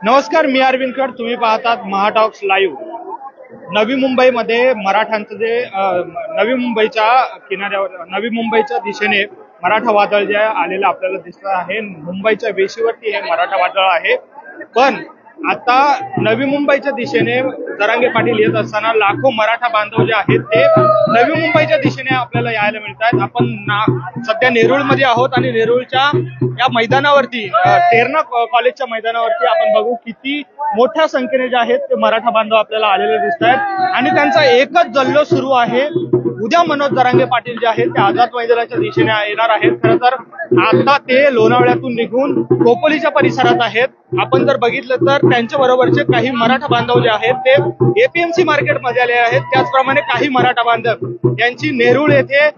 नमस्कार, मी अरविंदकर. तुम्ही पाहतात महाटॉक्स लाईव्ह. नवी मुंबईमध्ये मराठ्यांचं जे नवी मुंबईच्या किनाऱ्यावर, नवी मुंबईच्या दिशेने मराठा वादळ जे आलेलं आपल्याला दिसत आहे. मुंबईच्या वेशीवरती हे मराठा वादळ आहे. पण आता नवी मुंबईच्या दिशेने जरांगे पाटील येत असताना लाखो मराठा बांधव जे आहेत ते नवी मुंबईच्या दिशेने आपल्याला यायला मिळत आहेत. आपण सध्या नेरूळमध्ये आहोत आणि नेरूळच्या या मैदानावरती, तेरणा कॉलेजच्या मैदानावरती आपण बघू किती मोठ्या संख्येने जे आहेत ते मराठा बांधव आपल्याला आलेले दिसत आहेत आणि त्यांचा एकच जल्लोष सुरू आहे. उद्या मनोज जरांगे पाटील जे आहेत ते आझाद मैदानाच्या दिशेने येणार आहेत. खरं तर आता ते लोणावळ्यातून निघून खोपोलीच्या परिसरात आहेत. आपण जर बघितलं तर त्यांच्या बरोबरचे काही मराठा बांधव जे आहेत ते एपीएमसी मार्केटमध्ये आले आहेत. त्याचप्रमाणे काही मराठा बांधव यांची नेरूळ येथे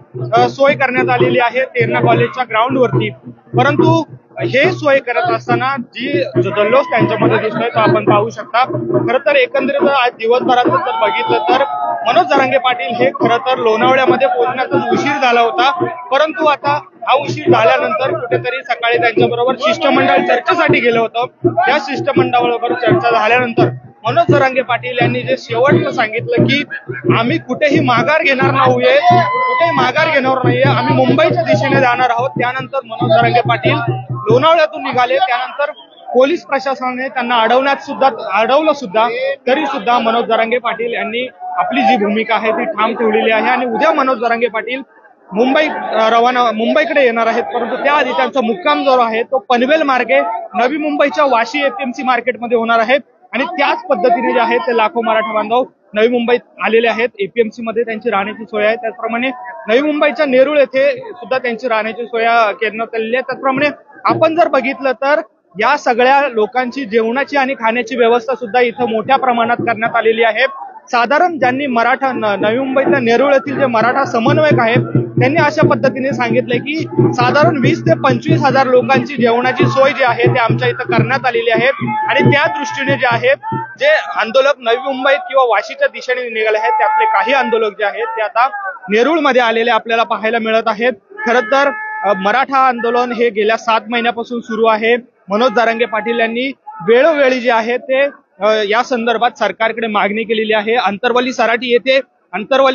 सोय करण्यात आलेली आहे तेरणा कॉलेजच्या ग्राउंडवरती. परंतु हे सोय करत असताना जी जल्लोष त्यांच्यामध्ये दिसतोय तो आपण पाहू शकता. खरं तर एकंदरीत आज दिवसभरात जर बघितलं तर मनोज जरांगे पाटील हे खरं तर लोणावळ्यामध्ये पोहोचण्याचा उशीर झाला होता. परंतु आता हा उशीर झाल्यानंतर कुठेतरी सकाळी त्यांच्याबरोबर शिष्टमंडळ चर्चेसाठी गेलं होतं. त्या शिष्टमंडळाबरोबर चर्चा झाल्यानंतर मनोज जरांगे पाटील यांनी जे शेवटचं सांगितलं की आम्ही कुठेही माघार घेणार नाहीये, आम्ही मुंबईच्या दिशेने जाणार आहोत. त्यानंतर मनोज जरांगे पाटील लोणावळ्यातून निघाले. त्यानंतर पोलीस प्रशासनाने त्यांना अडवलं सुद्धा तरी सुद्धा मनोज जरांगे पाटील यांनी आपली जी भूमिका आहे ती ठाम ठेवलेली आहे आणि उद्या मनोज जरांगे पाटील मुंबईकडे येणार आहेत. परंतु त्याआधी त्यांचा मुक्काम जो आहे तो पनवेल मार्गे नवी मुंबईच्या वाशी एपीएमसी मार्केटमध्ये होणार आहे आणि त्याच पद्धतीने जे आहे ते लाखो मराठा बांधव नवी मुंबईत आलेले आहेत. एपीएमसी मध्ये त्यांची राहण्याची सोय आहे. त्याचप्रमाणे नवी मुंबईच्या नेरूळ येथे सुद्धा त्यांची राहण्याची सोय करण्यात आलेली आहे. त्याचप्रमाणे आपण जर बघितलं तर या सगळ्या लोकांची जेवणाची आणि खाण्याची व्यवस्था सुद्धा इथं मोठ्या प्रमाणात करण्यात आलेली आहे. साधारण ज्यांनी नवी मुंबईतल्या नेरूळ येथील जे मराठा समन्वयक आहेत त्यांनी अशा पद्धतीने सांगितले की साधारण 20 ते 25 हजार लोकांची जेवणाची सोय जी आहे ते आमच्या इथं करण्यात आलेली आहे आणि त्या दृष्टीने जे आहेत जे आंदोलक नवी मुंबईत किंवा वाशीच्या दिशेने निघाले आहेत त्यातले काही आंदोलक जे आहेत ते आता नेरूळमध्ये आलेले आपल्याला पाहायला मिळत आहेत. खरं तर मराठा आंदोलन हे गेल्या 7 महिन्यापासून सुरू आहे. मनोज जरांगे पाटील यांनी वेळोवेळी जे आहे ते या संदर्भात सरकारकडे मागणी केलेली आहे. अंतरवली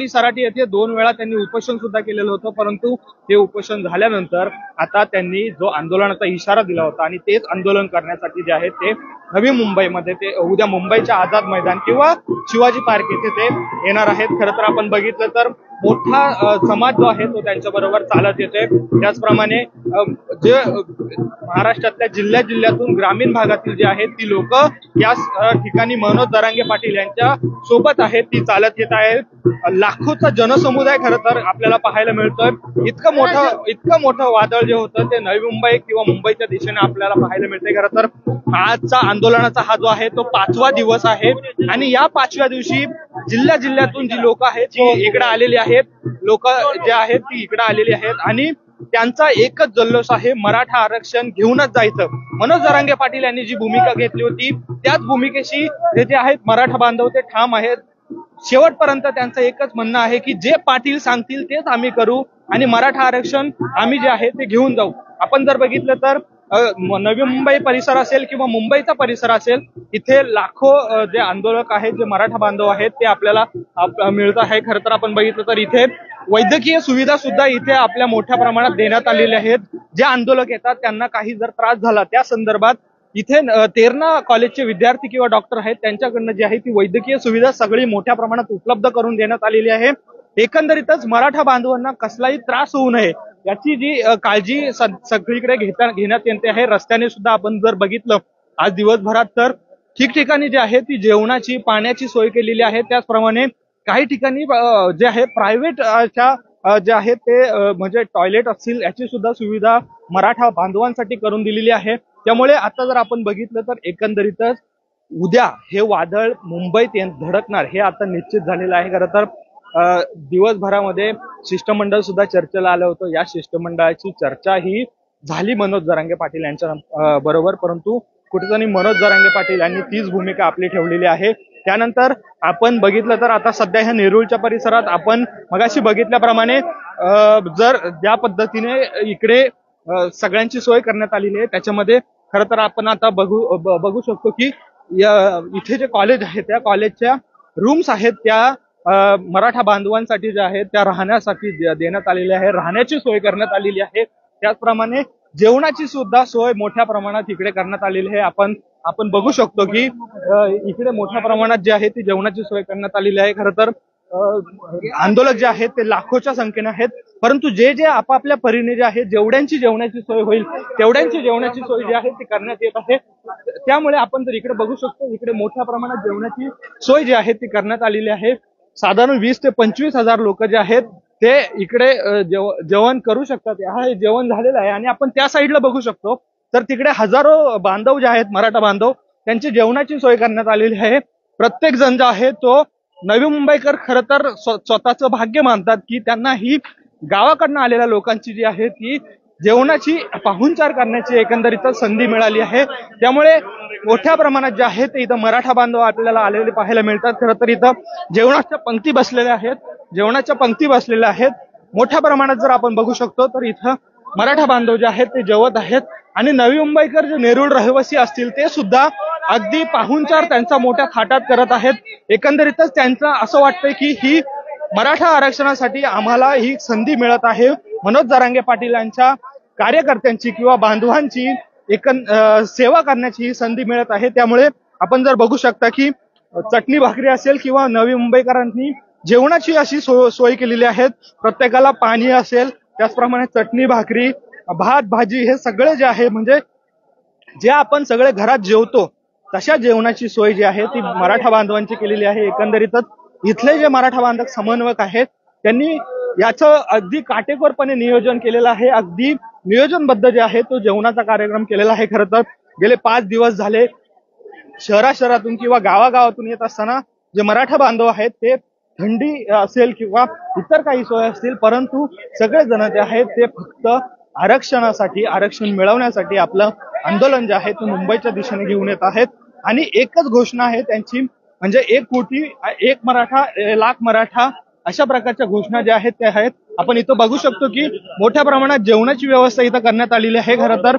सराटी येथे 2 वेळा त्यांनी उपोषण सुद्धा केलेलं होतं. परंतु ते उपोषण झाल्यानंतर आता त्यांनी जो आंदोलनाचा इशारा दिला होता आणि तेच आंदोलन करण्यासाठी जे आहे ते नवी मुंबईमध्ये ते उद्या मुंबईच्या आझाद मैदान किंवा शिवाजी पार्क येथे ते येणार आहेत. खरं तर आपण बघितलं तर मोठा समाज जो आहे तो त्यांच्या बरोबर चालत येतोय. त्याचप्रमाणे जे महाराष्ट्रातल्या जिल्ह्यातून ग्रामीण भागातील जे आहेत ती लोक या ठिकाणी मनोज जरांगे पाटील यांच्या सोबत आहेत, ती चालत येत आहेत. लाखोचा जनसमुदाय खरं तर आपल्याला पाहायला मिळतोय. इतकं मोठं वादळ जे होतं ते नवी मुंबई किंवा मुंबईच्या दिशेने आपल्याला पाहायला मिळतंय. खरं तर आजचा आंदोलनाचा हा जो आहे तो 5वा दिवस आहे आणि या 5व्या दिवशी जिल्ह्यातून जी लोक आहेत ती इकडे आलेली आहेत. लोक जे आहेत ती इकडे आलेली आहेत आणि त्यांचा एकच जल्लोष आहे, मराठा आरक्षण घेऊनच जायचं. मनोज जरांगे पाटील यांनी जी भूमिका घेतली होती त्याच भूमिकेशी जे आहेत मराठा बांधव ते ठाम आहेत. शेवटपर्यंत त्यांचं एकच म्हणणं आहे की जे पाटील सांगतील तेच आम्ही करू आणि मराठा आरक्षण आम्ही जे आहे ते घेऊन जाऊ. आपण जर बघितलं तर नवी मुंबई परिसर असेल किंवा मुंबईचा परिसर असेल इथे लाखो जे आंदोलक आहेत, जे मराठा बांधव आहेत ते आपल्याला मिळत आहे. खरं तर आपण बघितलं तर इथे वैद्यकीय सुविधा सुद्धा इथे आपल्या मोठ्या प्रमाणात देण्यात आलेल्या आहेत. जे आंदोलक येतात त्यांना काही जर त्रास झाला त्या संदर्भात इथे तेरणा कॉलेजचे विद्यार्थी किंवा डॉक्टर आहेत त्यांच्याकडनं जी आहे ती वैद्यकीय सुविधा सगळी मोठ्या प्रमाणात उपलब्ध करून देण्यात आलेली आहे. एकंदरीतच मराठा बांधवांना कसलाही त्रास होऊ नये याची जी काळजी सगळीकडे घेण्यात येते आहे. रस्त्याने सुद्धा आपण जर बघितलं आज दिवसभरात तर ठिकठिकाणी जे आहे ती जेवणाची पाण्याची सोय केलेली आहे. त्याचप्रमाणे काही ठिकाणी जे आहे प्रायव्हेट जे आहेत ते म्हणजे टॉयलेट असतील याची सुद्धा सुविधा मराठा बांधवांसाठी करून दिलेली आहे. त्यामुळे आता जर आपण बघितलं तर एकंदरीतच उद्या हे वादळ मुंबईत धडकणार हे आता निश्चित झालेलं आहे. खरं तर दिवसभरामध्ये शिष्टमंडळ सुद्धा चर्चेला आलं होतं. या शिष्टमंडळाची चर्चा ही झाली मनोज जरांगे पाटील यांच्या बरोबर, परंतु कुठेतरी मनोज जरांगे पाटील यांनी तीच भूमिका आपली ठेवलेली आहे. त्यानंतर आपण बघितलं तर आता सध्या ह्या नेरूळच्या परिसरात आपण मगाशी बघितल्याप्रमाणे जर ज्या पद्धतीने इकडे सगळ्यांची सोय करण्यात आलेली आहे त्याच्यामध्ये खरं तर आपण आता बघू शकतो की इथे जे कॉलेज आहे त्या कॉलेजच्या रूम्स आहेत त्या मराठा बांधवांसाठी ज्या आहेत त्या राहण्यासाठी देण्यात आलेल्या आहे, राहण्याची सोय करण्यात आलेली आहे. त्याचप्रमाणे जेवणाची सुद्धा सोय मोठ्या प्रमाणात इकडे करण्यात आलेली आहे. आपण बघू शकतो की इकडे मोठ्या प्रमाणात जे आहे ती जेवणाची सोय करण्यात आलेली आहे. खरं तर आंदोलक जे आहेत ते लाखोच्या संख्येने आहेत, परंतु जे आपापल्या परीने जे आहे जेवढ्यांची जेवणाची सोय होईल तेवढ्यांची जेवणाची सोय जी आहे ती करण्यात येत आहे. त्यामुळे आपण जर इकडे बघू शकतो इकडे मोठ्या प्रमाणात जेवणाची सोय जी आहे ती करण्यात आलेली आहे. साधारण 20 ते 25,000 लोक जे आहेत ते इकडे जेवण करू शकतात. हे जेवण झालेलं आहे आणि आपण त्या साईडला बघू शकतो तर तिकडे हजारो बांधव जे आहेत मराठा बांधव त्यांची जेवणाची सोय करण्यात आलेली आहे. प्रत्येक जण जो आहे तो नवी मुंबईकर खरं तर स्वतःचं भाग्य मानतात की त्यांना ही गावाकडनं आलेल्या लोकांची जी आहे ती जेवणाची पाहुणचार करण्याची एकंदरीतच संधी मिळाली आहे. त्यामुळे मोठ्या प्रमाणात जे आहे ते इथं मराठा बांधव आपल्याला आलेले पाहायला मिळतात. खरं तर इथं जेवणाच्या पंक्ती बसलेल्या आहेत. मोठ्या प्रमाणात जर आपण बघू शकतो तर इथं मराठा बांधव जे आहेत ते जेवत आहेत आणि नवी मुंबईकर जे नेरूळ रहिवासी असतील ते सुद्धा अगदी पाहुणचार त्यांचा मोठ्या थाटात करत आहेत. एकंदरीतच त्यांचं असं वाटतंय की ही मराठा आरक्षणासाठी आम्हाला ही संधी मिळत आहे. मनोज जरांगे पाटील यांच्या कार्यकर्त्यांची किंवा बांधवांची सेवा करण्याची ही संधी मिळत आहे. त्यामुळे आपण जर बघू शकता की चटणी भाकरी असेल किंवा नवी मुंबईकरांनी जेवणाची अशी सोय केलेली आहे. प्रत्येकाला पाणी असेल, त्याचप्रमाणे चटणी भाकरी, भात भाजी हे सगळे जे आहे म्हणजे जे आपण सगळे घरात जेवतो तशा जेवणाची सोय जी आहे ती मराठा बांधवांची केलेली आहे. एकंदरीतच इथले जे मराठा बांधव समन्वयक आहेत त्यांनी याचं अगदी काटेकोरपणे नियोजन केलेलं आहे. अगदी नियोजनबद्ध जे आहे तो जेवणाचा कार्यक्रम केलेला आहे. खरं तर गेले 5 दिवस झाले शहरातून किंवा गावागावातून येत असताना जे मराठा बांधव आहेत ते थंडी असेल किंवा इतर काही सोय असतील परंतु सगळेजण जे आहेत ते फक्त आरक्षण मिळवण्यासाठी आपलं आंदोलन जे आहे ते मुंबईच्या दिशेने घेऊन येत आहेत. आणि एकच घोषणा आहे त्यांची म्हणजे 1 कोटी 1 मराठा 1 लाख मराठा अशा प्रकारच्या घोषणा ज्या आहेत त्या आहेत. आपण इथं बघू शकतो की मोठ्या प्रमाणात जेवणाची व्यवस्था इथं करण्यात आलेली आहे. खरं तर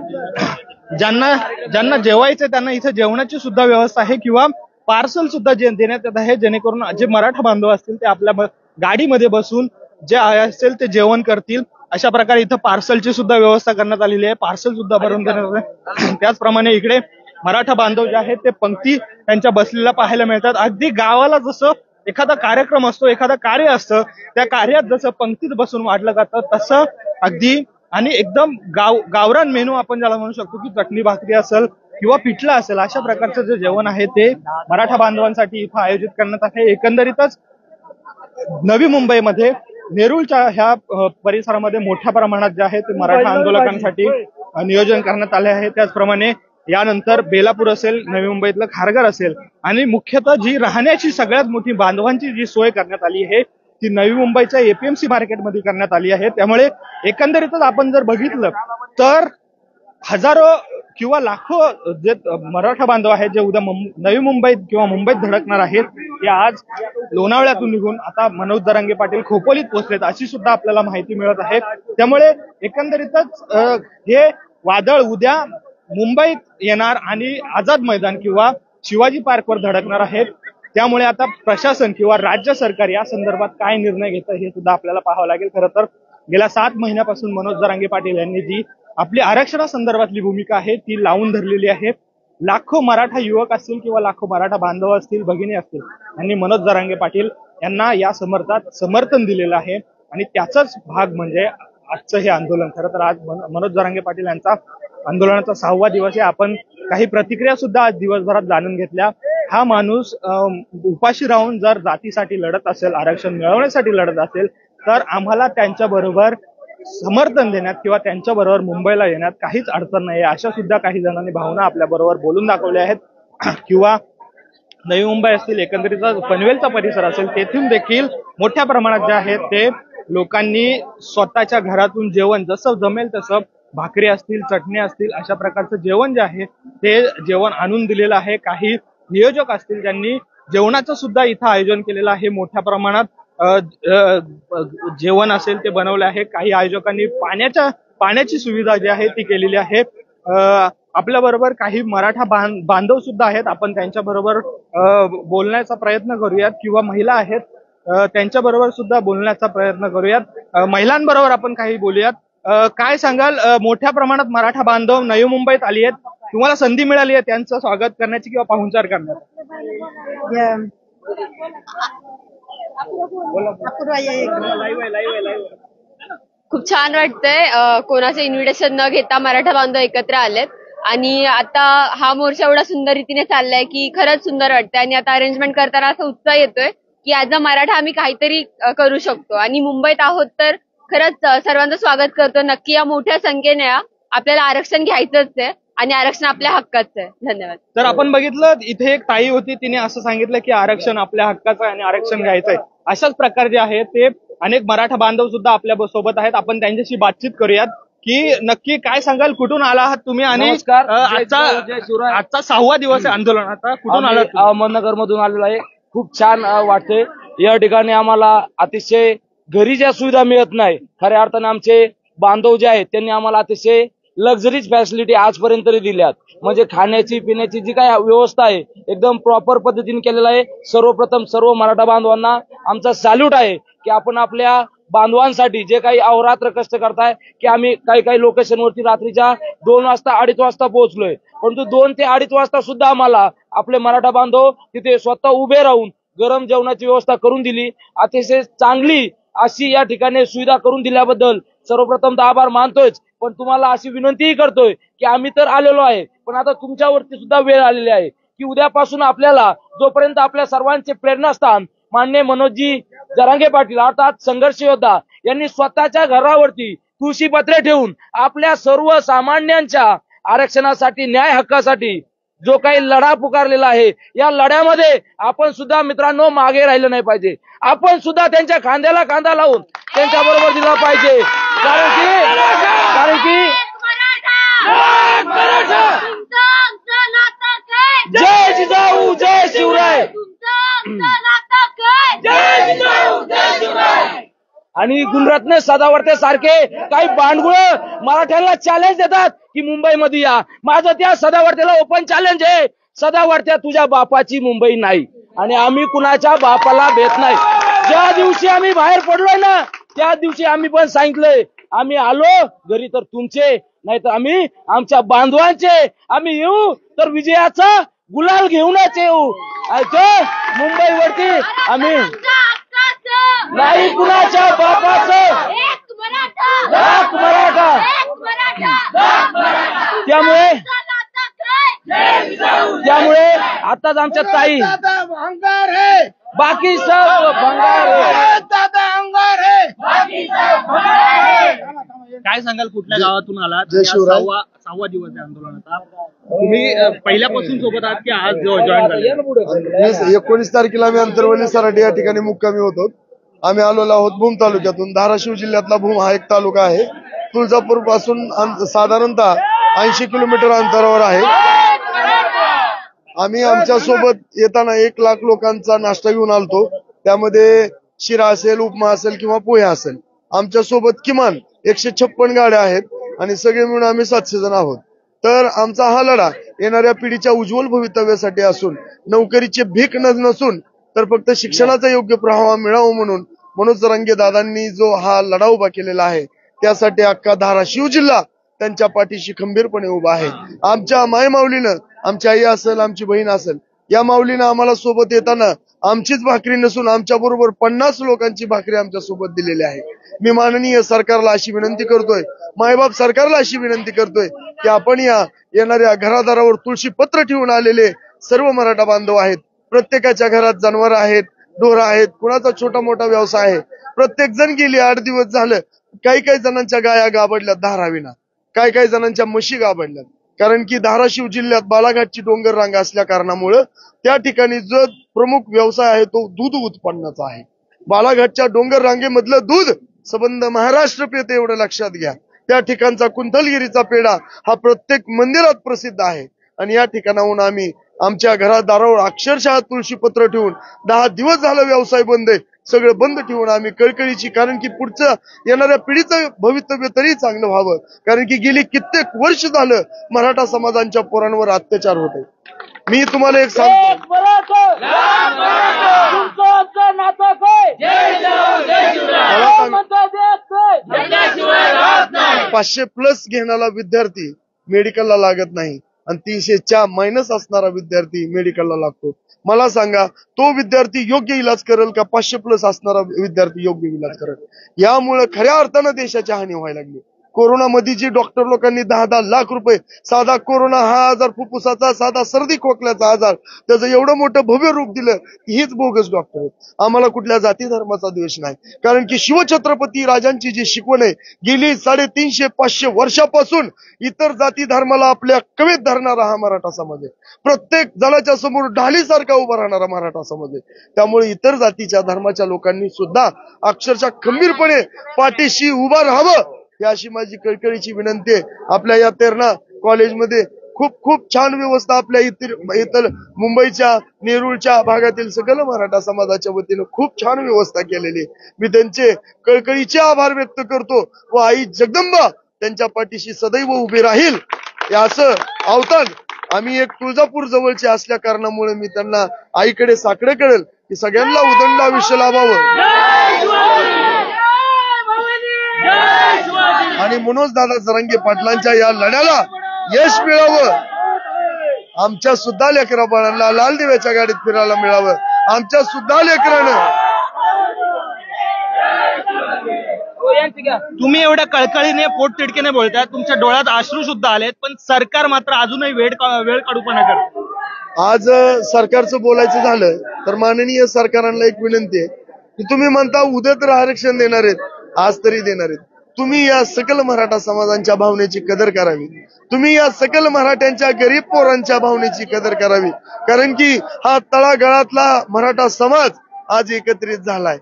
ज्यांना जेवायचं त्यांना इथं जेवणाची सुद्धा व्यवस्था आहे किंवा पार्सल सुद्धा देण्यात येत आहे जेणेकरून जे मराठा बांधव असतील ते आपल्या गाडीमध्ये बसून जे असेल ते जेवण करतील. अशा प्रकारे इथं पार्सलची सुद्धा व्यवस्था करण्यात आलेली आहे. पार्सल सुद्धा भरून देण्यात आहे. त्याचप्रमाणे इकडे मराठा बांधव जे आहेत ते पंक्ती त्यांच्या बसलेल्या पाहायला मिळतात. अगदी गावाला जसं एखादा कार्यक्रम असतो, एखादा कार्य असतं, त्या कार्यात जसं पंक्तीत बसून वाढलं जातं तसं अगदी आणि एकदम गावरान मेनू आपण ज्याला म्हणू शकतो की चटणी भाकरी असेल किंवा पिठलं असेल अशा प्रकारचं जे जेवण आहे ते मराठा बांधवांसाठी इथं आयोजित करण्यात आहे. एकंदरीतच नवी मुंबईमध्ये नेरूळच्या ह्या परिसरामध्ये मोठ्या प्रमाणात जे आहे ते मराठा आंदोलकांसाठी नियोजन करण्यात आले आहे. त्याचप्रमाणे यानंतर बेलापूर असेल, नवी मुंबईतलं खारघर असेल आणि मुख्यतः जी राहण्याची सगळ्यात मोठी बांधवांची जी सोय करण्यात आली आहे ती नवी मुंबईच्या एपीएमसी मार्केटमध्ये करण्यात आली आहे. त्यामुळे एकंदरीतच आपण जर बघितलं तर हजारो किंवा लाखो जे मराठा बांधव आहेत जे उद्या नवी मुंबईत किंवा मुंबईत धडकणार आहेत ते आज लोणावळ्यातून निघून आता मनोज जरांगे पाटील खोपोलीत पोहोचलेत अशी सुद्धा आपल्याला माहिती मिळत आहे. त्यामुळे एकंदरीतच हे वादळ उद्या मुंबईत येणार आणि आझाद मैदान किंवा शिवाजी पार्कवर धडकणार आहेत. त्यामुळे आता प्रशासन किंवा राज्य सरकार या संदर्भात काय निर्णय घेतं हे सुद्धा आपल्याला पाहावं लागेल. खरं तर गेल्या 7 महिन्यापासून मनोज जरांगे पाटील यांनी जी आपली आरक्षणासंदर्भातली भूमिका आहे ती लावून धरलेली आहे. लाखो मराठा युवक असतील किंवा लाखो मराठा बांधव असतील, भगिनी असतील यांनी मनोज जरांगे पाटील यांना या समर्थन दिलेलं आहे आणि त्याचाच भाग म्हणजे आजचं हे आंदोलन. खरं तर आज मनोज जरांगे पाटील यांचा आंदोलनाचा 6वा दिवस आहे. आपण काही प्रतिक्रिया सुद्धा आज दिवसभरात जाणून घेतल्या. हा माणूस उपाशी राहून जर जातीसाठी लढत असेल, आरक्षण मिळवण्यासाठी लढत असेल तर आम्हाला त्यांच्या बरोबर समर्थन देण्यात किंवा त्यांच्या बरोबर मुंबईला येण्यात काहीच अडचण नाही अशा सुद्धा काही जणांनी भावना आपल्या बरोबर बोलून दाखवल्या आहेत. किंवा नवी मुंबई असतील, एकंदरीत पनवेलचा परिसर असेल तेथून देखील मोठ्या प्रमाणात जे आहेत ते लोकांनी स्वतःच्या घरातून जेवण जसं जमेल तसं भाकरी असतील, चटणी असतील अशा प्रकारचं जेवण जे आहे ते जेवण आणून दिलेलं आहे. काही नियोजक असतील ज्यांनी जेवणाचं सुद्धा इथं आयोजन केलेलं आहे. मोठ्या प्रमाणात जेवण असेल ते बनवलं आहे. काही आयोजकांनी पाण्याची सुविधा जी आहे ती केलेली आहे. आपल्या बरोबर काही मराठा बांधव सुद्धा आहेत. आपण त्यांच्या बरोबर बोलण्याचा प्रयत्न करूयात किंवा महिला आहेत त्यांच्या बरोबर सुद्धा बोलण्याचा प्रयत्न करूयात. महिलांबरोबर आपण काही बोलूयात. काय सांगाल, मोठ्या प्रमाणात मराठा बांधव नवी मुंबईत आली आहेत, तुम्हाला संधी मिळाली आहे त्यांचं स्वागत करण्याची किंवा पाहुणचार करण्याची? खूप छान वाटतंय. कोणाचं इन्व्हिटेशन न घेता मराठा बांधव एकत्र आलेत आणि आता हा मोर्चा एवढा सुंदर रीतीने चाललाय की खरंच सुंदर वाटतंय. आणि आता अरेंजमेंट करताना असा उत्साह येतोय की ऍज अ मराठा आम्ही काहीतरी करू शकतो आणि मुंबईत आहोत तर खरंच सर्वांचं स्वागत करतो. नक्की या मोठ्या संख्येने आपल्याला आरक्षण घ्यायचंच आहे आणि आरक्षण आपल्या हक्काचं आहे. धन्यवाद. तर आपण बघितलं इथे एक ताई होती, तिने असं सांगितलं की आरक्षण आपल्या हक्काचं आहे आणि आरक्षण घ्यायचंय. अशाच प्रकार जे आहे ते अनेक मराठा बांधव सुद्धा आपल्या सोबत आहेत. आपण त्यांच्याशी बातचीत करूयात की नक्की काय सांगाल, कुठून आला आहात तुम्ही आणि आजचा 6वा दिवस आहे आंदोलनाचा, कुठून आलात? अहमदनगर मधून आलेलो आहे. खूप छान वाटते. या ठिकाणी आम्हाला अतिशय घरी ज्या सुविधा मिळत नाही, खऱ्या अर्थाने आमचे बांधव जे आहेत त्यांनी आम्हाला अतिशय लक्झरीज फॅसिलिटी आजपर्यंत तरी दिल्यात. म्हणजे खाण्याची पिण्याची जी काय व्यवस्था आहे एकदम प्रॉपर पद्धतीने केलेला आहे. सर्वप्रथम सर्व मराठा बांधवांना आमचा सॅल्यूट आहे की आपण आपल्या बांधवांसाठी जे काही अहोरात्र कष्ट करताय की आम्ही काही लोकेशनवरती रात्रीच्या 2 वाजता 2:30 वाजता पोहोचलोय, परंतु 2 ते 2:30 वाजता सुद्धा आम्हाला आपले मराठा बांधव तिथे स्वतः उभे राहून गरम जेवणाची व्यवस्था करून दिली. अतिशय चांगली अशी या ठिकाणी सुविधा करून दिल्याबद्दल सर्वप्रथम आभार मानतोय. पण तुम्हाला अशी विनंतीही करतोय की आम्ही तर आलेलो आहे, पण आता तुमच्यावरती सुद्धा वेळ आलेली आहे की उद्यापासून आपल्याला जोपर्यंत आपल्या सर्वांचे प्रेरणास्थान माननीय मनोजजी जरांगे पाटील अर्थात संघर्ष योद्धा यांनी स्वतःच्या घरावरती तुळशीपत्रे ठेवून आपल्या सर्व सामान्यांच्या आरक्षणासाठी न्याय हक्कासाठी जो काही लढा पुकारलेला आहे, या लढ्यामध्ये आपण सुद्धा मित्रांनो मागे राहिलं नाही पाहिजे. आपण सुद्धा त्यांच्या खांद्याला खांदा लावून त्यांच्या बरोबर दिला पाहिजे. कारण की जय जिजाऊ जय शिवराय. आणि गुणरत्न सदावर्ते सारखे काही बांडगुळ मराठ्यांना चॅलेंज देतात की मुंबईमध्ये या. माझं त्या सदावर्तेला ओपन चॅलेंज आहे, सदावर्त्या तुझ्या बापाची मुंबई नाही आणि आम्ही कुणाच्या बापाला भेट नाही. ज्या दिवशी आम्ही बाहेर पडलोय ना त्या दिवशी आम्ही पण सांगितलंय आम्ही आलो घरी तर तुमचे नाही तर आम्ही आमच्या बांधवांचे, आम्ही येऊ तर विजयाचा गुलाल घेऊनच येऊ. मुंबईवरती आम्ही नाही कुणाच्या बापाचं लाख मराठा. त्यामुळे आताच आमच्या ताई बाकी सब भंगार काय सांगाल, कुठल्या गावातून आलात? 6वा दिवस आहे आंदोलनाचा. तुम्ही पहिल्यापासून सोबत आहात की आज जॉईन झाले? 19 तारखेला आम्ही अंतरवली सराटी या ठिकाणी मुक्कामी होतो. आम्ही आलेलो आहोत भूम तालुक्यातून. धाराशिव जिल्ह्यातला भूम हा एक तालुका आहे. तुळजापूर पासून साधारणतः 80 किलोमीटर अंतरावर आहे. आम्ही आमच्या सोबत येताना 1 लाख लोकांचा नाश्ता घेऊन आलतो. त्यामध्ये शिरा असेल, उपमा असेल किंवा पोहे असेल. आमच्या सोबत किमान 156 गाड्या आहेत आणि सगळे मिळून आम्ही 700 जण आहोत. तर आमचा हा लढा येणाऱ्या पिढीच्या उज्ज्वल भवितव्यासाठी असून नोकरीची भीक नसून तर फक्त शिक्षणाचा योग्य प्रवाह मिळावा म्हणून मनोज जरांगे दादांनी जो हा लढा उभा केलेला आहे त्यासाठी अख्खा धाराशिव जिल्हा त्यांच्या पाठीशी खंबीरपणे उभा आहे. आमच्या माय माऊलीनं, आमची आई असेल, आमची बहीण असेल, या माऊलीनं आम्हाला सोबत येताना आमचीच भाकरी नसून आमच्या बरोबर 50 लोकांची भाकरी आमच्या सोबत दिलेली आहे. मी माननीय सरकारला अशी विनंती करतोय, मायबाप सरकारला अशी विनंती करतोय की आपण या येणाऱ्या घरादारावर तुळशी पत्र ठेवून आलेले सर्व मराठा बांधव आहेत. प्रत्येकाच्या घरात जनावर आहेत, ढोर आहेत, कुणाचा छोटा मोठा व्यवसाय आहे. प्रत्येक जण गेली 8 दिवस झालं. काही जणांच्या गाया गाबडल्यात धाराविना, काही जणांच्या म्हशी गाबडल्यात. कारण की धाराशिव जिल्ह्यात बालाघाटची डोंगर रांग असल्या कारणामुळे त्या ठिकाणी जो प्रमुख व्यवसाय आहे तो दूध उत्पन्नाचा आहे. बालाघाटच्या डोंगर रांगेमधलं दूध संबंध महाराष्ट्र पेते एवढं लक्षात घ्या. त्या ठिकाणचा कुंथलगिरीचा पेढा हा प्रत्येक मंदिरात प्रसिद्ध आहे. आणि या ठिकाणाहून आम्ही आमच्या घरादारावर अक्षरशः तुळशीपत्र ठेवून 10 दिवस झालं व्यवसाय बंद आहे सगळं बंद ठेवून आम्ही कळकळीची, कारण की पुढचं येणाऱ्या पिढीचं भवितव्य तरी चांगलं व्हावं, कारण की गेली कित्येक वर्ष झालं मराठा समाजांच्या पोरांवर अत्याचार होत आहे. मी तुम्हाला एक सांगतो, मला 500+ घेणारा विद्यार्थी मेडिकलला लागत नाही आणि 300च्या मायनस असणारा विद्यार्थी मेडिकलला लागतो. मला सांगा, तो विद्यार्थी योग्य इलाज करेल का 500+ असणारा विद्यार्थी योग्य इलाज करेल? यामुळे खऱ्या अर्थानं देशाची हानी व्हायला लागली. कोरोनामध्ये जी डॉक्टर लोकांनी 10-10 लाख रुपये, साधा कोरोना हा आजार, फुफ्फुसाचा साधा सर्दी खोकल्याचा आजार, त्याचं एवढं मोठं भव्य रूप दिलं, हीच बोगस डॉक्टर आहेत. आम्हाला कुठल्या जाती धर्माचा द्वेष नाही, कारण की शिवछत्रपती राजांची जी शिकवण आहे, गेली 350-500 वर्षापासून इतर जाती धर्माला आपल्या कवेत धरणारा हा मराठा समाज आहे. प्रत्येक जणाच्या समोर ढालीसारखा उभा राहणारा मराठा समाज आहे. त्यामुळे इतर जातीच्या धर्माच्या लोकांनी सुद्धा अक्षरशः खंबीरपणे पाठीशी उभा राहावं, ही अशी माझी कळकळीची विनंती आहे. आपल्या या तेरणा कॉलेजमध्ये खूप खूप छान व्यवस्था आपल्या इतर मुंबईच्या नेरूळच्या भागातील सकल मराठा समाजाच्या वतीनं खूप छान व्यवस्था केलेली. मी त्यांचे कळकळीचे आभार व्यक्त करतो व आई जगदंबा त्यांच्या पाठीशी सदैव उभी राहील, असं अवतान आम्ही एक तुळजापूर जवळचे असल्या कारणामुळे मी त्यांना आईकडे साकडे कळेल की सगळ्यांना उदंड आयुष्य लाभावं आणि मनोज दादा जरांगे पाटलांच्या या लढ्याला यश मिळावं. आमच्या सुद्धा लेकरा बाळांना लाल दिव्याच्या गाडीत फिरायला मिळावं. आमच्या सुद्धा लेकरानं. तुम्ही एवढ्या कळकळीने पोटतिडकीने बोलताय, तुमच्या डोळ्यात अश्रू सुद्धा आलेत, पण सरकार मात्र अजूनही वेळ काढूपणा करत. आज सरकारचं बोलायचं झालं तर माननीय सरकारांना एक विनंती आहे की तुम्ही म्हणता उद्या तर आरक्षण देणार आहेत, आज तरी देणार आहेत. तुम्ही या सकल मराठा समाजांच्या भावनेची कदर करावी. तुम्ही या सकल मराठ्यांच्या गरीब पोरांच्या भावनेची कदर करावी, कारण की हा तळागाळातला मराठा समाज आज एकत्रित झालाय.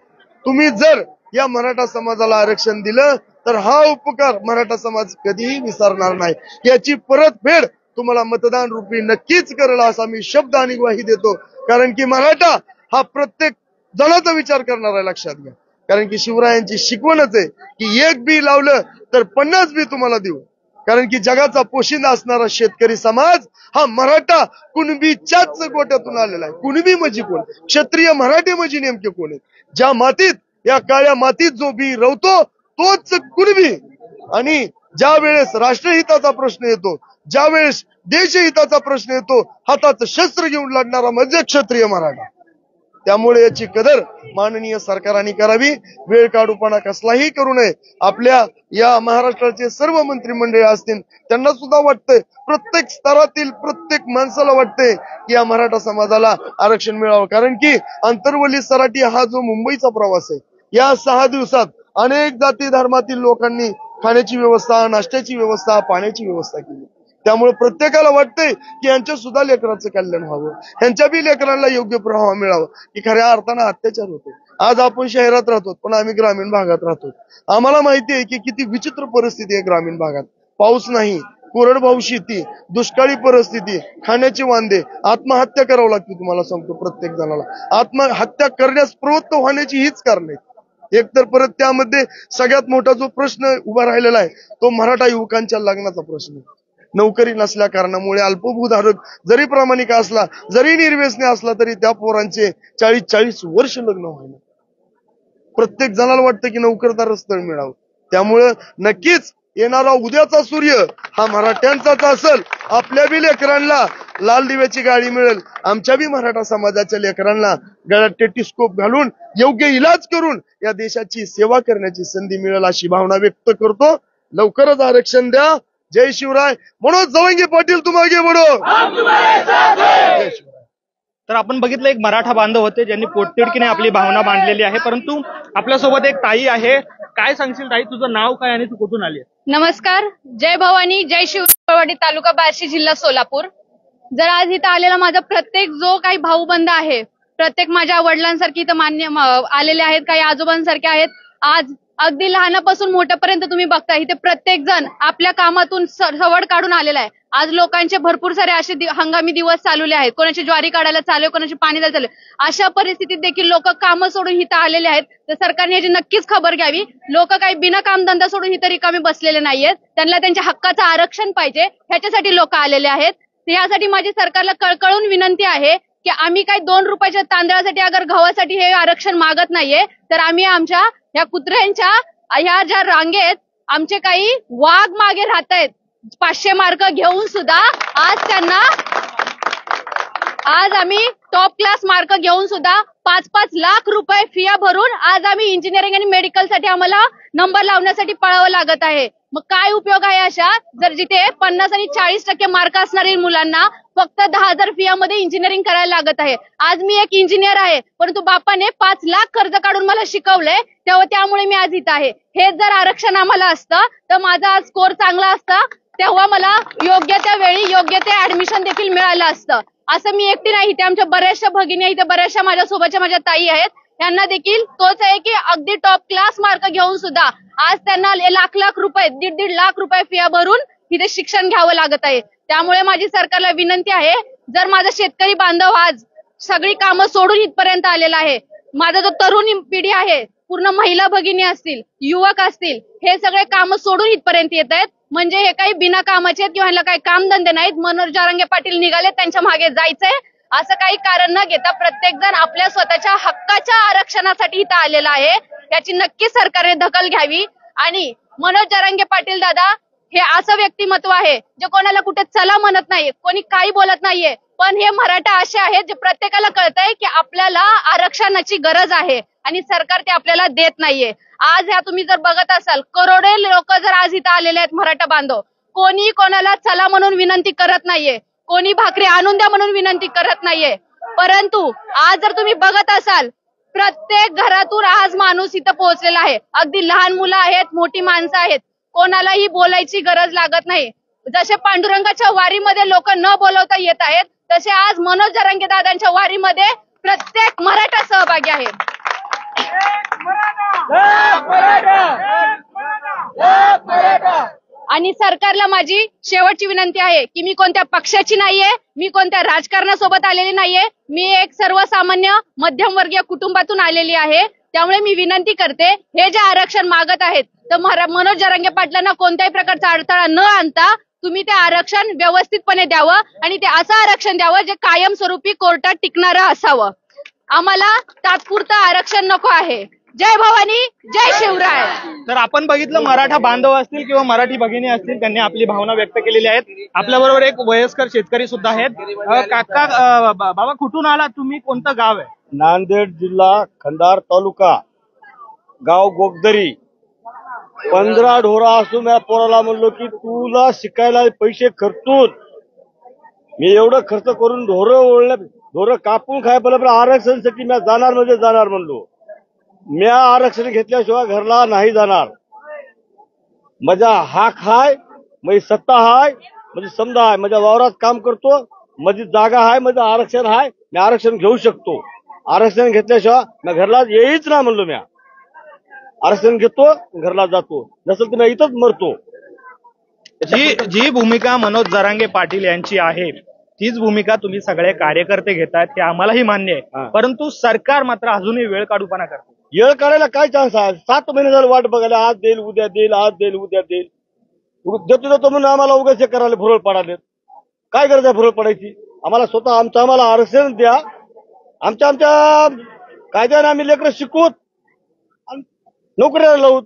तुम्ही जर या मराठा समाजाला आरक्षण दिलं तर हा उपकार मराठा समाज कधीही विसरणार नाही. याची परतफेड तुम्हाला मतदान रूपी नक्कीच करेल असा मी शब्द आणि ग्वाही देतो, कारण की मराठा हा प्रत्येक जणाचा विचार करणार आहे, लक्षात घ्या. कारण की शिवरायांची शिकवणच आहे की एक बी लावलं तर 50 बी तुम्हाला देऊ. कारण की जगाचा पोशिंदा असणारा शेतकरी समाज हा मराठा कुणबीच्याच गोट्यातून आलेला आहे. कुणबी म्हणजे कोण? क्षत्रिय मराठी म्हणजे नेमके कोण आहेत? ज्या मातीत, या काळ्या मातीत जो बी रवतो तोच कुणबी. आणि ज्या वेळेस राष्ट्रहिताचा प्रश्न येतो, ज्या वेळेस देशहिताचा प्रश्न येतो, हातात शस्त्र घेऊन लढणारा म्हणजे क्षत्रिय मराठा. त्यामुळे याची कदर माननीय सरकारने करावी. वेळ काढूपणा कसलाही करू नये. आपल्या या महाराष्ट्राचे सर्व मंत्रिमंडळ असतील त्यांना सुद्धा वाटतंय, प्रत्येक स्तरातील प्रत्येक माणसाला वाटतंय की या मराठा समाजाला आरक्षण मिळावं. कारण की आंतरवली सराटी हा जो मुंबईचा प्रवास आहे, या 6 दिवसात अनेक जाती धर्मातील लोकांनी खाण्याची व्यवस्था, नाश्त्याची व्यवस्था, पाण्याची व्यवस्था केली. त्यामुळे प्रत्येकाला वाटतंय की यांच्या सुद्धा लेकरांचं कल्याण व्हावं, यांच्या बी लेकरांना योग्य प्रवाह मिळावं. की खऱ्या अर्थानं अत्याचार होतो. आज आपण शहरात राहतो पण आम्ही ग्रामीण भागात राहतो. आम्हाला माहिती आहे की किती विचित्र परिस्थिती आहे ग्रामीण भागात. पाऊस नाही, कोरडभाऊ शेती, दुष्काळी परिस्थिती, खाण्याचे वांदे, आत्महत्या करावं लागते. तुम्हाला सांगतो, प्रत्येक जणाला आत्महत्या करण्यास प्रवृत्त होण्याची हीच कारण आहे. एक तर परत त्यामध्ये सगळ्यात मोठा जो प्रश्न उभा राहिलेला आहे तो मराठा युवकांच्या लग्नाचा प्रश्न. नोकरी नसल्या कारणामुळे अल्पभूधारक जरी प्रामाणिक असला, जरी निर्व्यसनी असला, तरी त्या पोरांचे 40-40 वर्ष लग्न व्हायला. प्रत्येक जणाला वाटतं की नोकरदार स्थळ मिळावं. त्यामुळं नक्कीच येणारा उद्याचा सूर्य हा मराठ्यांचाच असेल. आपल्या बी लेकरांना लाल दिव्याची गाडी मिळेल. आमच्या बी मराठा समाजाच्या लेकरांना गळ्यात टेटिस्कोप घालून योग्य इलाज करून या देशाची सेवा करण्याची संधी मिळेल अशी भावना व्यक्त करतो. लवकरच आरक्षण द्या. जय शिवराय. मनोज जरांगे पाटील तुम आगे बढो. जय शिवराय. तर आपण बघितलं, एक मराठा बांधव होते ज्यांनी पोटतिडकीने आपली भावना मांडलेली आहे. परंतु आपल्यासोबत एक ताई आहे. काय सांगशील ताई, तुझं नाव काय आणि तू कुठून आली? नमस्कार. जय भवानी, जय शिववाडी, तालुका बार्शी, जिल्हा सोलापूर. जर आज इथं आलेला माझा प्रत्येक जो काही भाऊबंद आहे, प्रत्येक माझ्या वडिलांसारखी इथं आलेले आहेत, काही आजोबांसारखे आहेत. आज अगदी लहानापासून मोठ्यापर्यंत तुम्ही बघता इथे प्रत्येक जण आपल्या कामातून सवड काढून आलेला आहे. आज लोकांचे भरपूर सारे असे हंगामी दिवस चालवले आहेत. कोणाची ज्वारी काढायला चालू आहे, कोणाची पाणी द्यायला चालू आहे. अशा परिस्थितीत देखील लोक कामं सोडून इथं आलेले आहेत. तर सरकारने याची नक्कीच खबर घ्यावी. लोक काही बिना कामधंदा सोडून इथं रिकामी बसलेले नाहीयेत. त्यांना त्यांच्या हक्काचं आरक्षण पाहिजे, ह्याच्यासाठी लोक आलेले आहेत. यासाठी माझी सरकारला कळकळून विनंती आहे की आम्ही काही 2 रुपयाच्या तांदळासाठी अगर गव्हासाठी हे आरक्षण मागत नाहीये, तर आम्ही आमच्या ह्या कुत्र्यांच्या ह्या ज्या रांगेत आमचे काही वाघ मागे राहत आहेत 500 मार्क घेऊन सुद्धा आज आम्ही टॉप क्लास मार्क घेऊन सुद्धा 5-5 लाख रुपये फिया भरून आज आम्ही इंजिनिअरिंग आणि मेडिकल साठी आम्हाला नंबर लावण्यासाठी पळावं लागत आहे. मग काय उपयोग आहे अशा, जर जिथे 50 आणि 40% मार्क असणाऱ्या मुलांना फक्त 10,000 फियामध्ये इंजिनिअरिंग करायला लागत आहे. आज मी एक इंजिनियर आहे, परंतु बापाने 5 लाख कर्ज काढून मला शिकवलंय, त्यामुळे मी आज इथं आहे. हेच जर आरक्षण आम्हाला असतं तर माझा आज स्कोर चांगला असता, तेव्हा मला योग्य त्या वेळी योग्य ते ऍडमिशन देखील मिळालं असतं. असं मी एकटी नाही, इथे आमच्या बऱ्याचशा भगिनी, इथे बऱ्याचशा माझ्या सोबतच्या माझ्या ताई आहेत, त्यांना देखील तोच आहे की अगदी टॉप क्लास मार्क घेऊन सुद्धा आज त्यांना लाख रुपये 1.5 लाख रुपये फिया भरून इथे शिक्षण घ्यावं लागत आहे. त्यामुळे माझी सरकारला विनंती आहे, जर माझा शेतकरी बांधव आज सगळी कामं सोडून इथपर्यंत आलेला आहे, माझा जो तरुण पिढी आहे, पूर्ण महिला भगिनी असतील, युवक असतील, हे सगळे कामं सोडून इथपर्यंत येत आहेत, म्हणजे हे काही बिना कामाचे किंवा ह्याला काही कामधंदे नाहीत. मनोज जरांगे पाटील निघाले, त्यांच्या मागे जायचंय असं काही कारण न घेता प्रत्येक जण आपल्या स्वतःच्या हक्काच्या आरक्षणासाठी इथं आलेला आहे. याची नक्कीच सरकारने दखल घ्यावी. आणि मनोज जरांगे पाटील दादा हे असं व्यक्तिमत्व आहे जे कोणाला कुठे चला म्हणत नाही, कोणी काही बोलत नाहीये, पण हे मराठा असे आहेत जे प्रत्येकाला कळतंय की आपल्याला आरक्षणाची गरज आहे आणि सरकार ते आपल्याला देत नाहीये. आज ह्या तुम्ही जर बघत असाल, करोडो लोक जर आज इथं आलेले आहेत मराठा बांधव, कोणी कोणाला चला म्हणून विनंती करत नाहीये, कोणी भाकरी आणून द्या म्हणून विनंती करत नाहीये. परंतु आज जर तुम्ही बघत असाल, प्रत्येक घरातून आज माणूस इथं पोहोचलेला आहे. अगदी लहान मुलं आहेत, मोठी माणसं आहेत, कोणालाही बोलायची गरज लागत नाही. जसे पांडुरंगाच्या वारीमध्ये लोक न बोलवता येत आहेत, तसे आज मनोज जरांगे दादांच्या वारीमध्ये प्रत्येक मराठा सहभागी आहे. आणि सरकारला माझी शेवटची विनंती आहे की मी कोणत्या पक्षाची नाहीये, मी कोणत्या राजकारणासोबत आलेली नाहीये, मी एक सर्वसामान्य मध्यमवर्गीय कुटुंबातून आलेली आहे. त्यामुळे मी विनंती करते, हे जे आरक्षण मागत आहेत तर मनोज जरांगे पाटलांना कोणत्याही प्रकारचा अडथळा न आणता तुम्ही ते आरक्षण व्यवस्थितपणे द्यावं आणि ते असं आरक्षण द्यावं जे कायमस्वरूपी कोर्टात टिकणारं असावं. आम्हाला तात्पुरतं आरक्षण नको आहे. जय भवानी, जय शिवराय. तर आपण बघितलं, मराठा बांधव असतील किंवा मराठी भगिनी असतील, त्यांनी आपली भावना व्यक्त केलेली आहेत. आपल्या बरोबर एक वयस्कर शेतकरी सुद्धा आहेत. काका, बाबा कुठून आला तुम्ही, कोणतं गाव आहे? नांदेड जिल्हा, खंडार तालुका, गाव गोगदरी. 15 ढोरा असून या पोराला म्हणलो की तुला शिकायला पैसे खर्चून मी एवढं खर्च करून ढोरं कापून खाय बरोबर आरक्षणासाठी मी जाणार म्हणजे जाणार म्हणलो. मी आरक्षण घेतल्याशिवाय घरला नाही जाणार. माझा हाक हाय, माझी सत्ता हाय, माझी समजा हाय, माझ्या वावरात काम करतो, माझी जागा हाय, माझं आरक्षण हाय, मी आरक्षण घेऊ शकतो. आरक्षण घेतल्याशिवाय मी घरला येईच ना म्हणलो. मी आरक्षण घेतो, घरला जातो, नसेल तर मी इथंच मरतो. जी भूमिका मनोज जरांगे पाटील यांची आहे, तीच भूमिका तुम्ही सगळे कार्यकर्ते घेतात, ते आम्हालाही मान्य आहे. परंतु सरकार मात्र अजूनही वेळ काढूपणा करते. येळ काढायला काय चान्स आहे? 7 महिने झाले वाट बघायला, आज देईल उद्या देईल, आज देईल उद्या देईल, देतो म्हणून आम्हाला उगाच करायला फुरळ पडाले. काय गरज आहे फुरळ पडायची? आम्हाला स्वतः आम्हाला आरक्षण द्या. आमच्या कायद्याने आम्ही लेकरं शिकवूत, नोकरीला लावूत.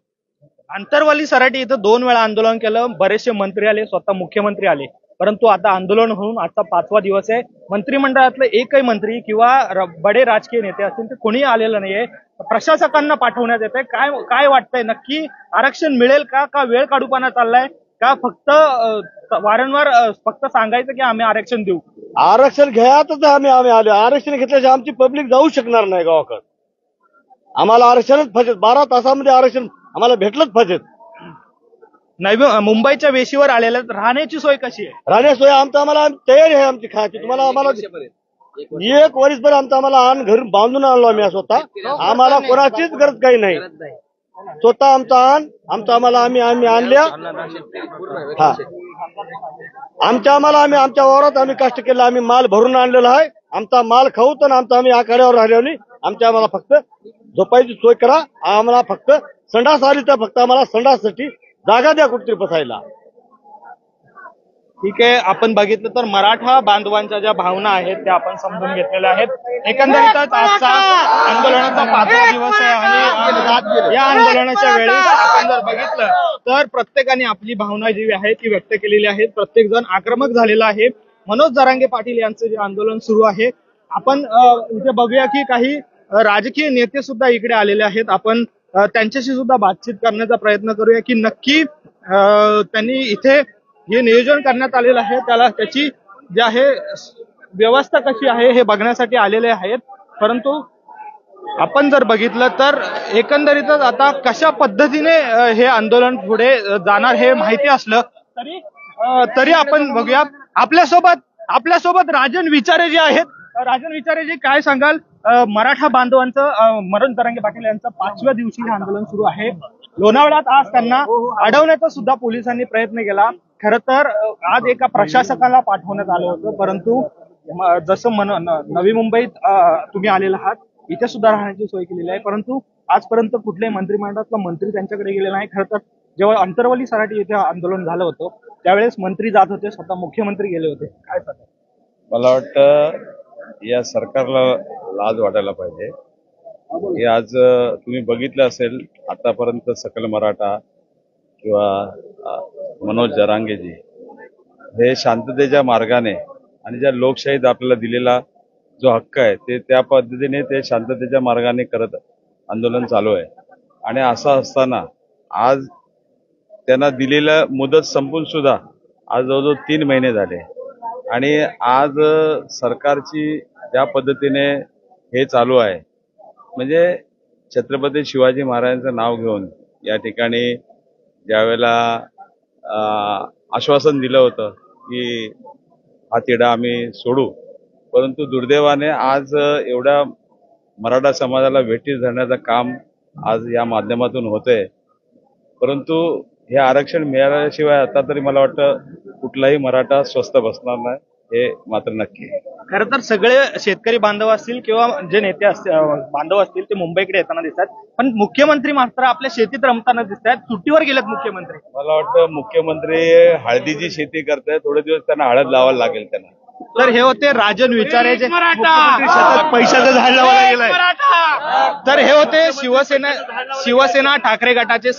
आंतरवाली सराटी इथं 2 वेळा आंदोलन केलं, बरेचसे मंत्री आले, स्वतः मुख्यमंत्री आले, परंतु आता आंदोलन होऊन आजचा 5वा दिवस आहे. मंत्रिमंडळातलं एकही मंत्री किंवा बडे राजकीय नेते असतील ते कोणी आलेलं नाहीये. प्रशासकांना पाठवण्यात येत आहे. काय वाटतंय, नक्की आरक्षण मिळेल का वेळ काढूपणा चाललाय का? फक्त वारंवार फक्त सांगायचं की आम्ही आरक्षण देऊ? आरक्षण घ्यायच आम्ही आले. आरक्षण घेतल्याशिवाय आमची पब्लिक जाऊ शकणार नाही गावाकडे. आम्हाला आरक्षणच फजेत. 12 तासामध्ये आरक्षण आम्हाला भेटलंच फजेत. मुंबईच्या वेशीवर आलेल्या राहण्याची सोय कशी आहे? राहण्याची सोय आम्हाला तयारी आहे आमची खायची. तुम्हाला आम्हाला 1 वर्षभर आम्हाला घर बांधून आणलो आम्ही स्वतः. आम्हाला कोणाचीच गरज काही नाही. स्वतः आमचं आम्हाला आम्ही आणल्या हा आमच्या वावरात आम्ही कष्ट केलं, आम्ही माल भरून आणलेला आहे. आमचा माल खाऊ तर आम्ही आखाड्यावर राहिलो नाही. आम्हाला फक्त झोपायची सोय करा. आम्हाला फक्त संडास आली तर फक्त आम्हाला संडाससाठी जागा द्या कुठेतरी बसायला. ठीक आहे, आपण बघितलं तर मराठा बांधवांच्या ज्या भावना आहेत त्या आपण समजून घेतलेल्या आहेत. एकंदरीतच आजचा आंदोलनाचा 5वा दिवस आहे आणि या आंदोलनाच्या वेळेस आपण जर बघितलं तर प्रत्येकाने आपली भावना जी आहे ती व्यक्त केलेली आहे. प्रत्येक जण आक्रमक झालेला आहे. मनोज जरांगे पाटील यांचं जे आंदोलन सुरू आहे, आपण इथे बघूया की काही राजकीय नेते सुद्धा इकडे आलेले आहेत. आपण त्यांच्याशी सुद्धा बातचीत करण्याचा प्रयत्न करूया की नक्की त्यांनी इथे हे नियोजन करण्यात आलेलं आहे त्याची जी आहे व्यवस्था कशी आहे हे बघण्यासाठी आलेले आहेत. परंतु आपण जर बघितलं तर एकंदरीतच आता कशा पद्धतीने हे आंदोलन पुढे जाणार हे माहिती असलं तरी आपण बघूया. आपल्यासोबत राजन विचारे जे आहेत. राजन विचारे जी काय सांगाल, मराठा बांधवांचं मनोज जरांगे पाटील यांचं 5व्या दिवशी हे आंदोलन सुरू आहे. लोणावळ्यात आज त्यांना अडवण्याचा सुद्धा पोलिसांनी प्रयत्न केला. खरं तर आज एका प्रशासकाला पाठवण्यात आलं होतं, परंतु जसं नवी मुंबईत तुम्ही आलेला आहात, इथे सुद्धा राहण्याची सोय केलेली आहे. परंतु आजपर्यंत कुठल्याही मंत्रिमंडळातला मंत्री त्यांच्याकडे गेलेला नाही. खरं तर जेव्हा अंतरवली सराटी येथे आंदोलन झालं होतं त्यावेळेस मंत्री जात होते, स्वतः मुख्यमंत्री गेले होते. काय सांगा? मला वाटतं या सरकारला लाज वाटायला पाहिजे. हे आज तुम्ही बघितलं असेल आतापर्यंत सकल मराठा किंवा मनोज जरांगेजी हे शांततेच्या मार्गाने आणि ज्या लोकशाहीत आपल्याला दिलेला जो हक्क आहे ते त्या पद्धतीने ते शांततेच्या मार्गाने करत आंदोलन चालू आहे. आणि असं असताना आज त्यांना दिलेलं मुदत संपून सुद्धा आज जवळजवळ 3 महिने झाले आणि आज सरकारची ज्या पद्धतीने हे चालू आहे, म्हणजे छत्रपती शिवाजी महाराजांचं नाव घेऊन या ठिकाणी ज्यावेळेला आश्वासन दिलं होतं की हा तिढा आम्ही सोडू, परंतु दुर्दैवाने आज एवढ्या मराठा समाजाला वेठीस धरण्याचं काम आज या माध्यमातून होतंय. परंतु हे आरक्षण मिळाल्याशिवाय आता तरी मला वाटतं कुठलाही मराठा स्वस्थ बसणार नाही, हे मात्र नक्की. खरं तर सगळे शेतकरी बांधव असतील किंवा जे नेते बांधव असतील ते मुंबईकडे येताना दिसतात, पण मुख्यमंत्री मात्र आपल्या शेतीत रमताना दिसत आहेत. सुट्टीवर गेलेत मुख्यमंत्री. मला वाटतं मुख्यमंत्री हळदीची शेती करतायत, थोडे दिवस त्यांना हळद लावायला लागेल त्यांना. तर हे होते राजन विचारे जे पैशाचं झाड लावायला गेलाय. तर हे होते शिवसेना ठाकरे गटाचे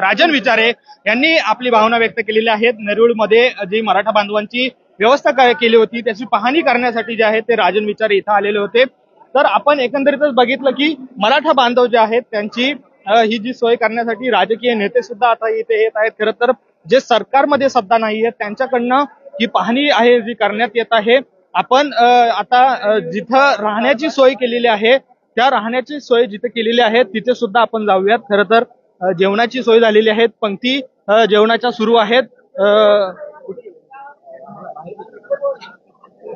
राजन विचारे यांनी आपली भावना व्यक्त केलेली आहेत. नेरुळमध्ये जी मराठा बांधवांची व्यवस्था केली होती त्याची पाहणी करण्यासाठी जे आहे ते राजन विचारे इथं आलेले होते. तर आपण एकंदरीतच बघितलं की मराठा बांधव जे आहेत त्यांची ही जी सोय करण्यासाठी राजकीय नेते सुद्धा आता इथे येत आहेत. खरं तर जे सरकारमध्ये सत्ता नाहीये त्यांच्याकडनं ही पाहणी आहे जी करण्यात येत आहे. आपण आता जिथं राहण्याची सोय केलेली आहे त्या राहण्याची सोय जिथे केलेली आहे तिथे सुद्धा आपण जाऊयात. खरं तर जेवणाची सोय झालेली आहे, पंक्ती जेवणाच्या सुरू आहेत.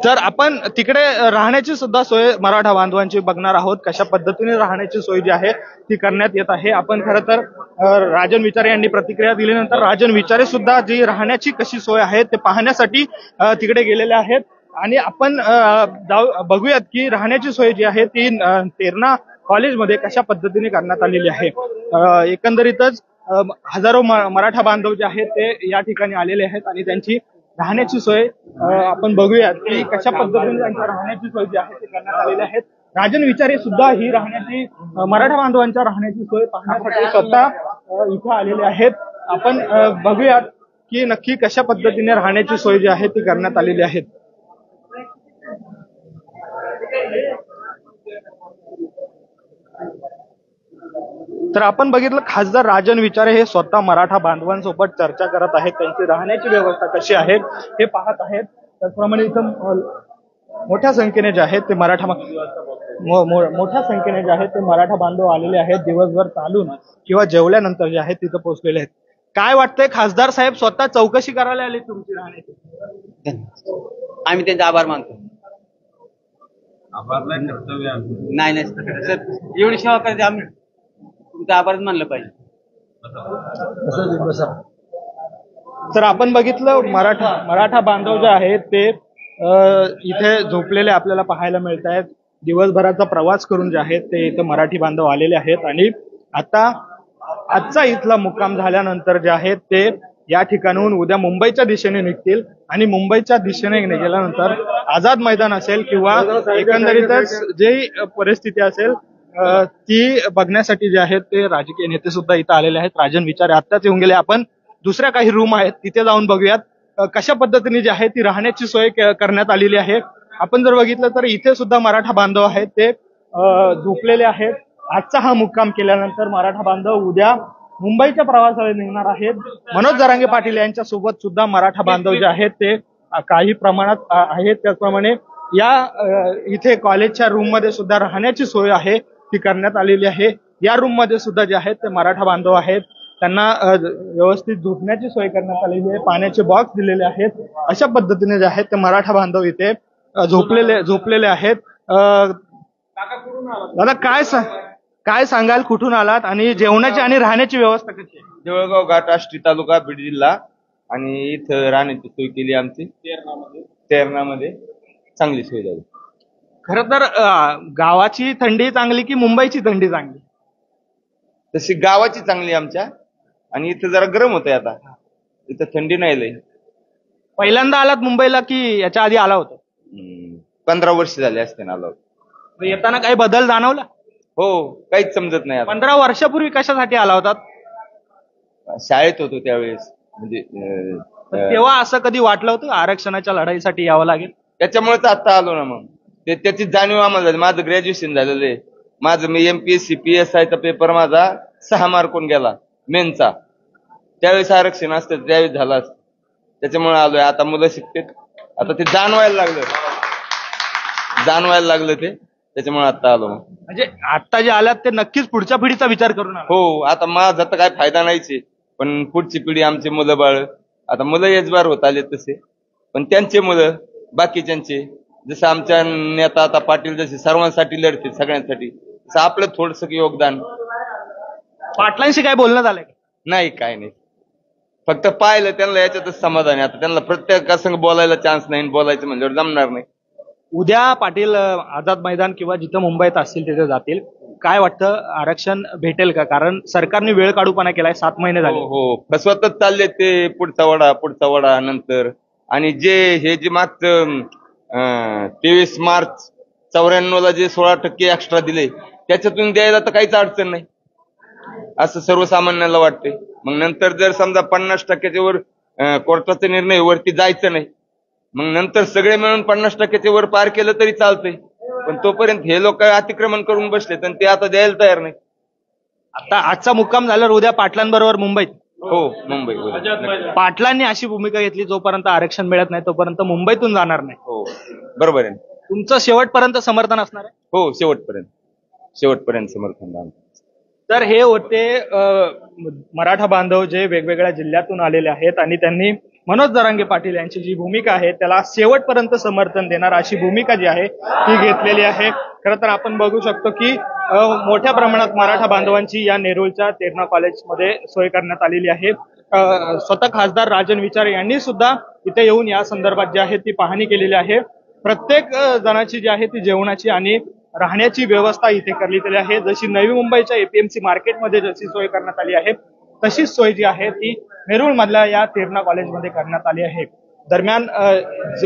तर आपण तिकडे राहण्याची सुद्धा सोय मराठा बांधवांची बघणार आहोत, कशा पद्धतीने राहण्याची सोय जी आहे ती करण्यात येत आहे. आपण खरं तर राजन विचारे यांनी प्रतिक्रिया दिल्यानंतर राजन विचारे सुद्धा जी राहण्याची कशी सोय आहे ते पाहण्यासाठी तिकडे गेलेले आहेत. आणि आपण बघूयात की राहण्याची सोय जी आहे ती तेरणा कॉलेजमध्ये कशा पद्धतीने करण्यात आलेली आहे. एकंदरीतच हजारो मराठा बांधव जे आहेत ते या ठिकाणी आलेले आहेत आणि त्यांची राहण्याची सोय आपण बघूयात की कशा पद्धतीने त्यांच्या राहण्याची सोय जी आहे ती करण्यात आलेली आहे. राजन विचारे सुद्धा ही राहण्याची मराठा बांधवांच्या राहण्याची सोय पाहण्यासाठी स्वतः इथे आलेले आहेत. आपण बघूयात की नक्की कशा पद्धतीने राहण्याची सोय जी आहे ती करण्यात आलेली आहे. तर आपण बघितलं खासदार राजन विचारे हे स्वतः मराठा बांधवांसोबत चर्चा करत आहेत, त्यांची राहण्याची व्यवस्था कशी आहे हे पाहत आहेत. त्याचप्रमाणे इथं मोठ्या संख्येने जे आहेत ते मोठ्या संख्येने जे आहेत ते मराठा बांधव आलेले आहेत. दिवसभर चालून किंवा जेवल्यानंतर जे आहेत तिथं पोहोचलेले आहेत. काय वाटतंय खासदार साहेब स्वतः चौकशी करायला आले तुमची राहण्याची? आम्ही त्यांचा आभार मानतो. आभार नाही कर्तव्य नाही सर, एवढी सेवा करायची आम्ही तुझा आभारच मानलं पाहिजे. तर आपण बघितलं मराठा बांधव जे आहेत ते इथे झोपलेले आपल्याला पाहायला मिळत आहेत. दिवसभराचा प्रवास करून जे आहेत ते इथे मराठी बांधव आलेले आहेत आणि आता आजचा इथला मुक्काम झाल्यानंतर जे आहेत ते या ठिकाणाहून उद्या मुंबईच्या दिशेने निघतील आणि मुंबईच्या दिशेने निघाल्यानंतर आझाद मैदान असेल किंवा एकंदरीतच जी परिस्थिती असेल ती बघण्यासाठी जे आहेत ते राजकीय नेते सुद्धा इथं आलेले आहेत. राजन विचारे आत्ताच येऊन गेले. आपण दुसऱ्या काही रूम आहेत तिथे जाऊन बघूयात कशा पद्धतीने जी आहे ती राहण्याची सोय करण्यात आलेली आहे. आपण जर बघितलं तर इथे सुद्धा मराठा बांधव आहेत ते झोपलेले आहेत. आजचा हा मुक्काम केल्यानंतर मराठा बांधव उद्या मुंबईच्या प्रवासाला निघणार आहेत. मनोज जरांगे पाटील यांच्या सोबत सुद्धा मराठा बांधव जे आहेत ते काही प्रमाणात आहेत. त्याचप्रमाणे या इथे कॉलेजच्या रूम मध्ये सुद्धा राहण्याची सोय आहे ती करण्यात आलेली आहे. या रूम मध्ये सुद्धा जे आहेत ते मराठा बांधव आहेत त्यांना व्यवस्थित झोपण्याची सोय करण्यात आलेली आहे. पाण्याचे बॉक्स दिलेले आहेत. अशा पद्धतीने जे आहेत ते मराठा बांधव इथे झोपलेले आहेत. दादा काय सांगाल, कुठून आलात आणि जेवणाची आणि राहण्याची व्यवस्था कशी आहे? देऊळगाव घाट आष्टी तालुका बीड जिल्हा आणि इथं राहण्याची सोय केली आमची तेरणामध्ये चांगली सोय झाली. खरं तर गावाची थंडी चांगली की मुंबईची थंडी चांगली? तशी गावाची चांगली आमच्या आणि इथं जरा गरम होतंय. आता इथं थंडी नाही लय. पहिल्यांदा आलात मुंबईला की याच्या आधी आला होता? 15 वर्ष झाले असते ना आलो. येताना काही बदल जाणवला? हो, काहीच समजत नाही. 15 वर्षापूर्वी कशासाठी आला होता? शाळेत होतो त्यावेळेस. म्हणजे तेव्हा असं कधी वाटलं होतं आरक्षणाच्या लढाईसाठी यावं लागेल? त्याच्यामुळेच आता आलो ना. मग त्याची जाणीव आम्हाला झाली. माझं ग्रॅज्युएशन झालेलं आहे. माझं मी MPSC PSI चा पेपर माझा 6 मार्कून गेला मेनचा. त्यावेळेस आरक्षण असतं त्यावेळेस झालं असतं. त्याच्यामुळे आलोय. आता मुलं शिकतात. आता ते जाणवायला लागलं ते. त्याच्यामुळे आता आलो. म्हणजे आता जे आलात ते नक्कीच पुढच्या पिढीचा विचार करून आला? हो, आता माझा तर काय फायदा नाहीच आहे. पण पुढची पिढी आमची मुलं बाळ आता मुलं यजबार होत आले तसे. पण त्यांचे मुलं बाकीच्यांचे जसं आमच्या नेता आता पाटील जसे सर्वांसाठी लढतील सगळ्यांसाठी तसं आपलं थोडंसं योगदान. पाटलांशी काय बोलणं झालंय? नाही, काय नाही. फक्त पाहिलं त्यांना याच्यातच समाधान आहे. आता त्यांना प्रत्येकासंग बोलायला चान्स नाही. बोलायचं म्हणल्यावर जमणार नाही. उद्या पाटील आझाद मैदान किंवा जिथं मुंबईत असतील तिथे जातील. काय वाटतं, आरक्षण भेटेल का? कारण सरकारने वेळ काढूपणा केलाय. 7 महिने झाले. हो, फसवतच चालले ते. पुढचा वडा नंतर. आणि जे मागचं 23 मार्च 94ला जे 16% एक्स्ट्रा दिले त्याच्यातून द्यायला तर काहीच अडचण नाही असं सर्वसामान्याला वाटते. मग नंतर जर समजा 50%च्या वर कोर्टाचा निर्णय वरती जायचं नाही, मग नंतर सगळे मिळून 50%च्या वर पार केलं तरी चालतंय. पण तोपर्यंत हे लोक अतिक्रमण करून बसले आणि ते आता द्यायला तयार नाही. आता आजचा मुक्काम झाल्यावर उद्या पाटलांबरोबर मुंबईत? हो, मुंबई. पाटलांनी अशी भूमिका घेतली जोपर्यंत आरक्षण मिळत नाही तोपर्यंत मुंबईतून जाणार नाही. हो, बरोबर आहे. तुमचं शेवटपर्यंत समर्थन असणार आहे? हो, शेवटपर्यंत समर्थन. तर हे होते मराठा बांधव जे वेगवेगळ्या जिल्ह्यातून आलेले आहेत आणि त्यांनी मनोज जरांगे पाटील यांची जी भूमिका आहे त्याला शेवटपर्यंत समर्थन देणार अशी भूमिका जी आहे ती घेतलेली आहे. खरं तर आपण बघू शकतो की मोठ्या प्रमाणात मराठा बांधवांची या नेरूळच्या तेरणा कॉलेजमध्ये सोय करण्यात आलेली आहे. स्वतः खासदार राजन विचारे यांनी सुद्धा इथे येऊन या संदर्भात जी आहे ती पाहणी केलेली आहे. प्रत्येक जणाची जी आहे ती जेवणाची आणि राहण्याची व्यवस्था इथे करण्यात आली आहे. जशी नवी मुंबईच्या APMC मार्केटमध्ये जशी सोय करण्यात आली आहे तशीच सोय जी आहे ती नेरूळ मधल्या या तेरणा कॉलेजमध्ये करण्यात आली आहे. दरम्यान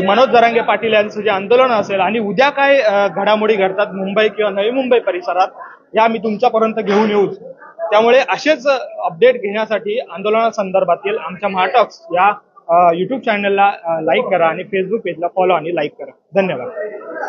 मनोज जरांगे पाटील यांचं जे आंदोलन असेल आणि उद्या काय घडामोडी घडतात मुंबई किंवा नवी मुंबई परिसरात या मी तुमच्यापर्यंत घेऊन येऊच. त्यामुळे असेच अपडेट घेण्यासाठी आंदोलनासंदर्भातील आमच्या महाटॉक्स या YouTube चॅनलला लाईक करा आणि Facebook पेजला फॉलो आणि लाईक करा. धन्यवाद.